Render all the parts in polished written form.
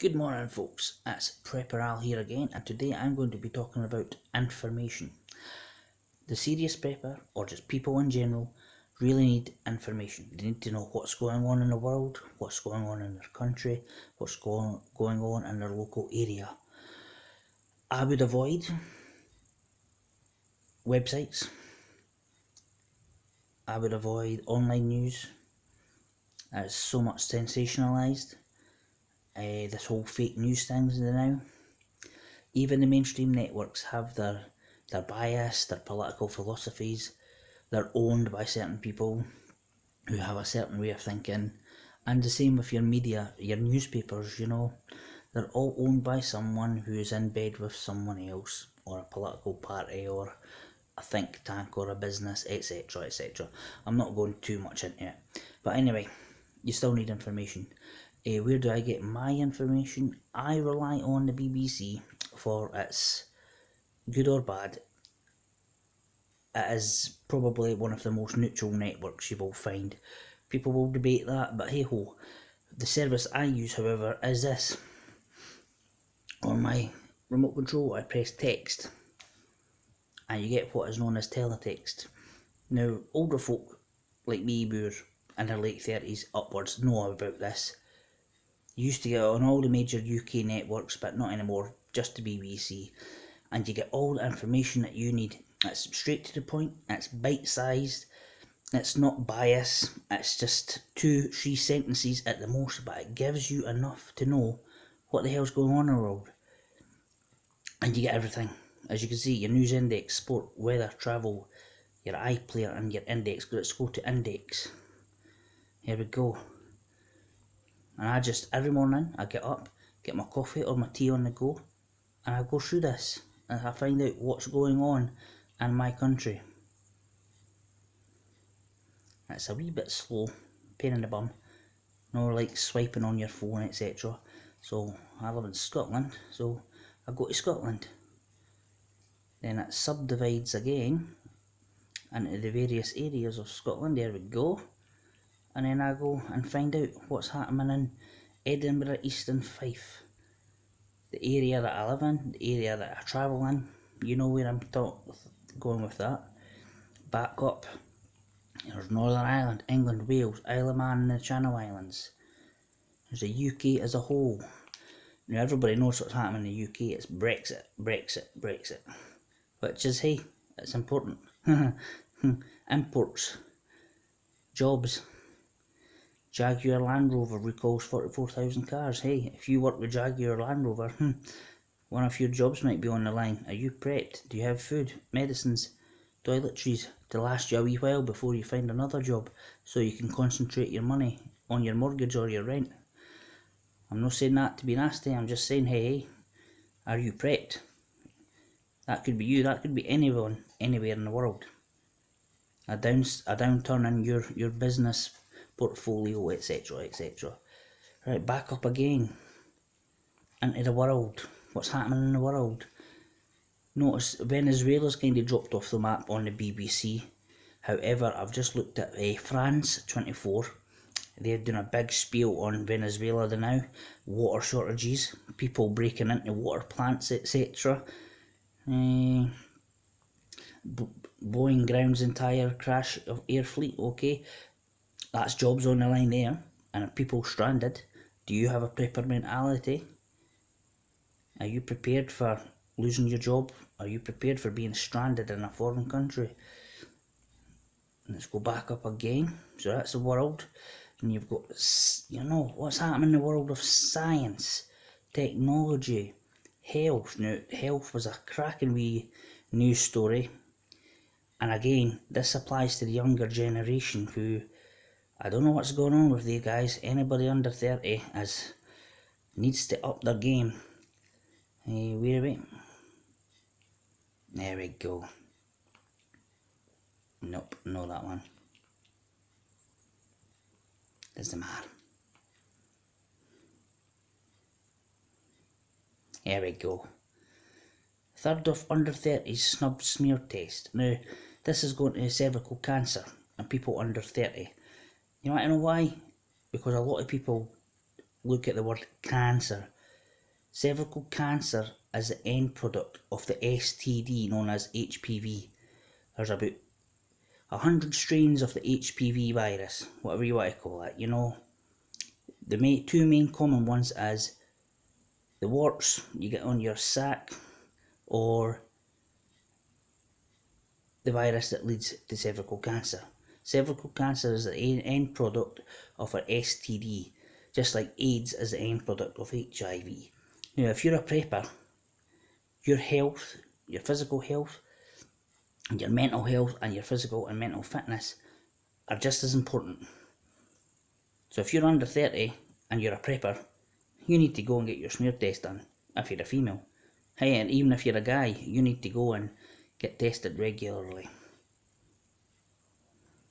Good morning folks, it's Prepper Al here again, and today I'm going to be talking about information. The serious prepper, or just people in general, really need information. They need to know what's going on in the world, what's going on in their country, what's going on in their local area. I would avoid websites, I would avoid online news. It's so much sensationalised. This whole fake news things now. Even the mainstream networks have their bias, their political philosophies. They're owned by certain people who have a certain way of thinking. And the same with your media, your newspapers, they're all owned by someone who is in bed with someone else, or a political party, or a think tank, or a business, etc. etc. I'm not going too much into it. But anyway, you still need information. Where do I get my information? I rely on the BBC for its good or bad. It is probably one of the most neutral networks you will find. People will debate that, but hey ho. The service I use, however, is this. On my remote control, I press text, and you get what is known as teletext. Now, older folk like me, who are in their late 30s upwards, know about this. You used to get it on all the major UK networks, but not anymore, just the BBC. And you get all the information that you need. It's straight to the point, it's bite-sized, it's not bias, it's just 2-3 sentences at the most, but it gives you enough to know what the hell's going on in the world. And you get everything. As you can see, your news index, sport, weather, travel, your iPlayer and your index. Let's go to index. Here we go. And every morning I get up, get my coffee or my tea on the go, and I go through this and I find out what's going on in my country. It's a wee bit slow, pain in the bum, no like swiping on your phone, etc. So I live in Scotland, so I go to Scotland. Then it subdivides again into the various areas of Scotland. There we go. And then I go and find out what's happening in Edinburgh, East and Fife. The area that I live in, the area that I travel in, you know where I'm going with that. Back up, there's Northern Ireland, England, Wales, Isle of Man and the Channel Islands. There's the UK as a whole. Now everybody knows what's happening in the UK, it's Brexit, Brexit, Brexit. Which is, hey, it's important. Imports, jobs. Jaguar Land Rover recalls 44,000 cars. Hey, if you work with Jaguar Land Rover, one of your jobs might be on the line. Are you prepped? Do you have food, medicines, toiletries to last you a wee while before you find another job, so you can concentrate your money on your mortgage or your rent? I'm not saying that to be nasty, I'm just saying, hey, are you prepped? That could be you, that could be anyone, anywhere in the world. A downturn in your business portfolio, etc, etc. Right, back up again into the world. What's happening in the world? Notice Venezuela's kind of dropped off the map on the BBC. However, I've just looked at France 24. They're doing a big spiel on Venezuela now. Water shortages, people breaking into water plants, etc. Boeing grounds entire crash of air fleet. Okay, that's jobs on the line there, and people stranded. Do you have a prepper mentality? Are you prepared for losing your job? Are you prepared for being stranded in a foreign country? Let's go back up again. So that's the world. And you've got, what's happening in the world of science, technology, health. Now, health was a cracking wee news story. And again, this applies to the younger generation who, I don't know what's going on with you guys. Anybody under 30 needs to up their game. Where are we? There we go. Nope, no that one. Doesn't matter. There we go. Third of under 30s snub smear test. Now, this is going to cervical cancer and people under 30. You want to know why? Because a lot of people look at the word cancer Cervical cancer is the end product of the STD known as HPV. There's about 100 strains of the HPV virus, whatever you want to call it, you know. The two main common ones is the warts you get on your sac, or the virus that leads to cervical cancer. Cervical cancer is the end product of an STD, just like AIDS is the end product of HIV. Now, if you're a prepper, your health, your physical health, your mental health, and your physical and mental fitness are just as important. So if you're under 30 and you're a prepper, you need to go and get your smear test done if you're a female. Hey, and even if you're a guy, you need to go and get tested regularly.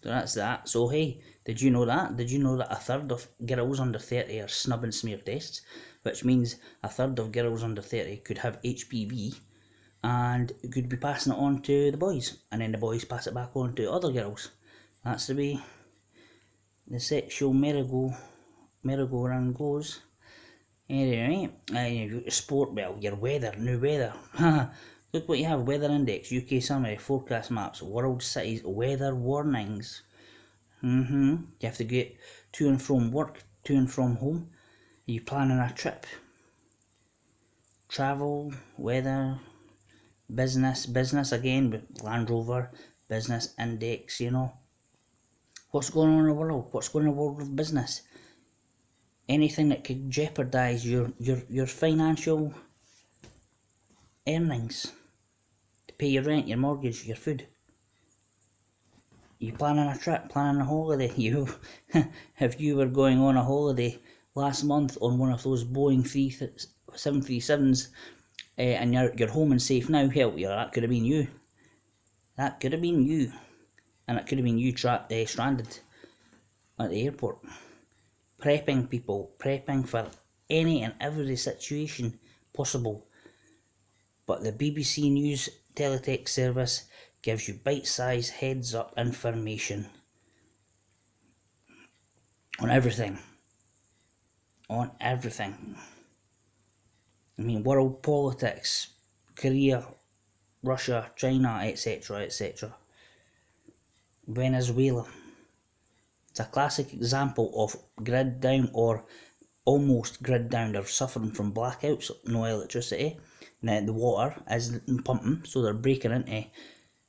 So that's that. So hey, did you know that? Did you know that a third of girls under 30 are snubbing smear tests? Which means a third of girls under 30 could have HPV and could be passing it on to the boys. And then the boys pass it back on to other girls. That's the way the sexual merry-go-round goes. Anyway, sport, well, your weather, new weather. Look what you have: weather index, UK summary, forecast maps, world cities, weather warnings. You have to get to and from work, to and from home. Are you planning a trip? Travel, weather, business again with Land Rover, business index, you know. What's going on in the world? What's going on in the world of business? Anything that could jeopardise your financial earnings to pay your rent, your mortgage, your food. You planning a trip, planning a holiday? If you were going on a holiday last month on one of those Boeing 737s and you're home and safe now, hell yeah, that could have been you. That could have been you. And it could have been you stranded at the airport. Prepping people, prepping for any and every situation possible. But the BBC News teletext service gives you bite-sized heads-up information on everything. On everything. I mean, world politics, Korea, Russia, China, etc., etc. Venezuela. It's a classic example of grid down or almost grid down. They're suffering from blackouts, no electricity. Now the water isn't pumping, so they're breaking into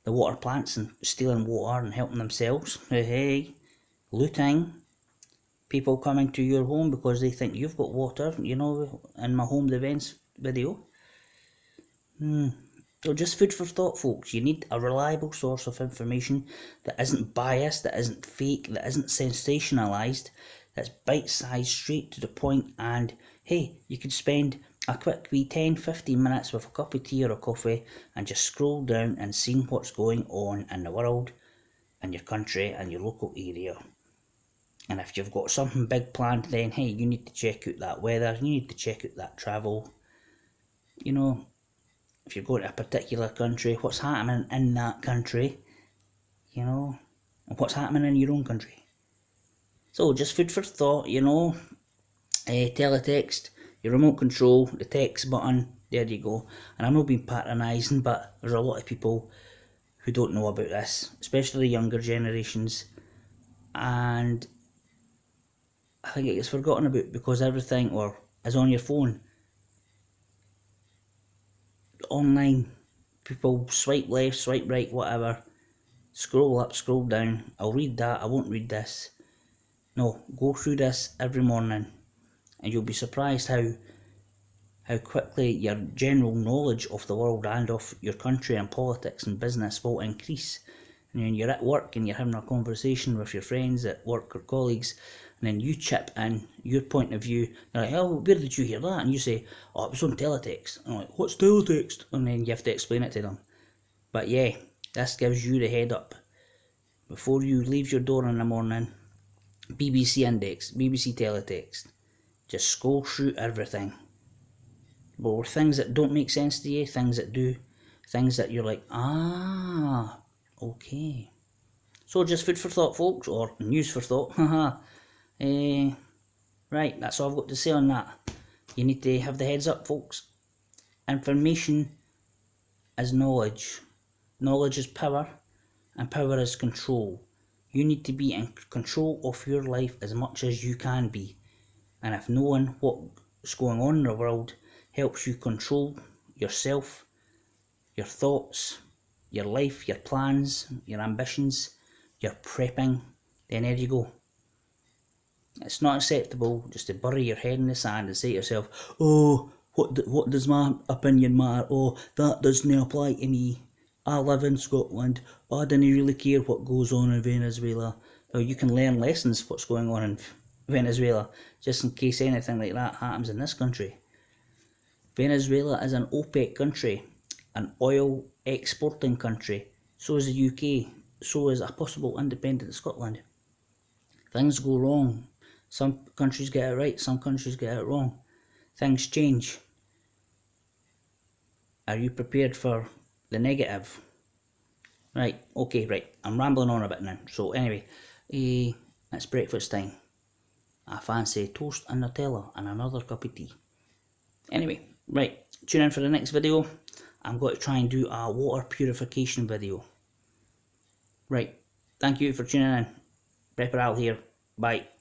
the water plants and stealing water and helping themselves. Hey, looting. People coming to your home because they think you've got water, you know, in my home defence video. So just food for thought, folks. You need a reliable source of information that isn't biased, that isn't fake, that isn't sensationalised, that's bite-sized, straight to the point, and hey, you could spend a quick wee 10-15 minutes with a cup of tea or a coffee and just scroll down and see what's going on in the world, in your country and your local area. And if you've got something big planned, then hey, you need to check out that weather, you need to check out that travel. You know, if you're going to a particular country, what's happening in that country, you know, and what's happening in your own country. So just food for thought, you know. Teletext, your remote control, the text button, there you go. And I'm not being patronising, but there's a lot of people who don't know about this, especially the younger generations, and I think it gets forgotten about because everything is on your phone. Online, people swipe left, swipe right, whatever, scroll up, scroll down, I'll read that, I won't read this. No, go through this every morning and you'll be surprised how quickly your general knowledge of the world and of your country and politics and business will increase. And when you're at work and you're having a conversation with your friends at work or colleagues, and then you chip in your point of view, they're like, oh, where did you hear that? And you say, oh, it was on teletext. And I'm like, what's teletext? And then you have to explain it to them. But yeah, this gives you the head up. Before you leave your door in the morning, BBC Index, BBC Teletext. Just scroll through everything. But things that don't make sense to you, things that do, things that you're like, ah, okay. So just food for thought, folks, or news for thought, haha. Right, that's all I've got to say on that. You need to have the heads up, folks. Information is knowledge. Knowledge is power, and power is control. You need to be in control of your life as much as you can be. And if knowing what's going on in the world helps you control yourself, your thoughts, your life, your plans, your ambitions, your prepping, then there you go. It's not acceptable just to bury your head in the sand and say to yourself, oh, what does my opinion matter? Oh, that doesn't apply to me. I live in Scotland. I don't really care what goes on in Venezuela. Well, you can learn lessons what's going on in Venezuela, just in case anything like that happens in this country. Venezuela is an OPEC country, an oil exporting country. So is the UK. So is a possible independent Scotland. Things go wrong. Some countries get it right, some countries get it wrong. Things change. Are you prepared for the negative? Right, okay, right. I'm rambling on a bit now. So anyway, it's breakfast time. I fancy toast and Nutella and another cup of tea. Anyway, right, tune in for the next video. I'm going to try and do a water purification video. Right, thank you for tuning in. Prepper Al here. Bye.